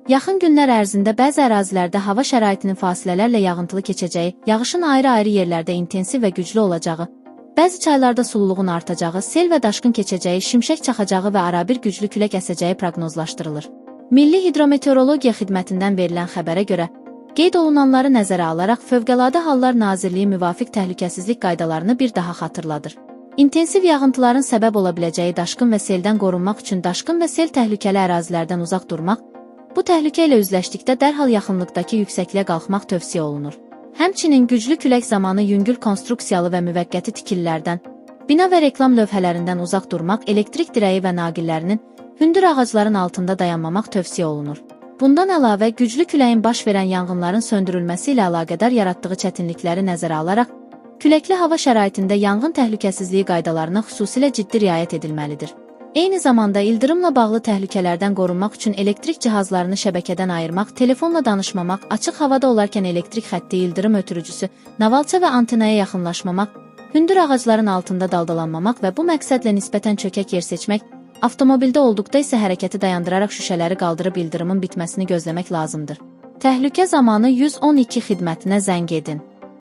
Yaxın günlər ərzində bəzi ərazilərdə hava şəraitinin fasilələrlə yağıntılı keçəcəyi, yağışın ayrı-ayrı yerlərdə intensiv və güclü olacağı, bəzi çaylarda sululuğun artacağı, sel və daşqın keçəcəyi, şimşək çaxacağı və arabir güclü külək əsəcəyi proqnozlaşdırılır. Milli Hidrometeorologiya Xidmətindən verilən xəbərə görə, qeyd olunanları nəzərə alaraq Fövqəladə Hallar Nazirliyi müvafiq təhlükəsizlik qaydalarını bir daha xatırladır. İntensiv yağıntıların səbəb ola biləcəyi daşqın və seldən qorunmaq üçün daşqın və sel təhlükəli ərazilərdən uzaq durmaq, bu təhlükə ilə üzləşdikdə dərhal yaxınlıqdakı yüksəkliyə qalxmaq tövsiyə olunur. Həmçinin güclü külək zamanı yüngül konstruksiyalı və müvəqqəti tikililərdən, bina və reklam lövhələrindən uzaq durmaq, elektrik dirəyi və naqillərinin, hündür ağacların altında dayanmamaq tövsiyə olunur. Bundan əlavə, güclü küləyin baş verən yanğınların söndürülməsi ilə əlaqədar yaratdığı çətinlikləri nəzərə alaraq, küləkli hava şəraitində yanğın təhlükəsizliyi qaydalarına xüsusilə ciddi riayət edilməlidir. Eyni zamanda ildırımla bağlı təhlükələrdən qorunmaq üçün elektrik cihazlarını şəbəkədən ayırmaq, telefonla danışmamaq, açıq havada olarkən elektrik xətti, ildırım ötürücüsü, navalça və antenaya yaxınlaşmamaq, hündür ağacların altında daldalanmamaq və bu məqsədlə nisbətən çökək yer seçmək, avtomobildə olduqda isə hərəkəti dayandıraraq şüşələri qaldırıb ildırımın bitməsini gözləmək lazımdır. Təhlükə zamanı 112 xidmətinə zəng edin.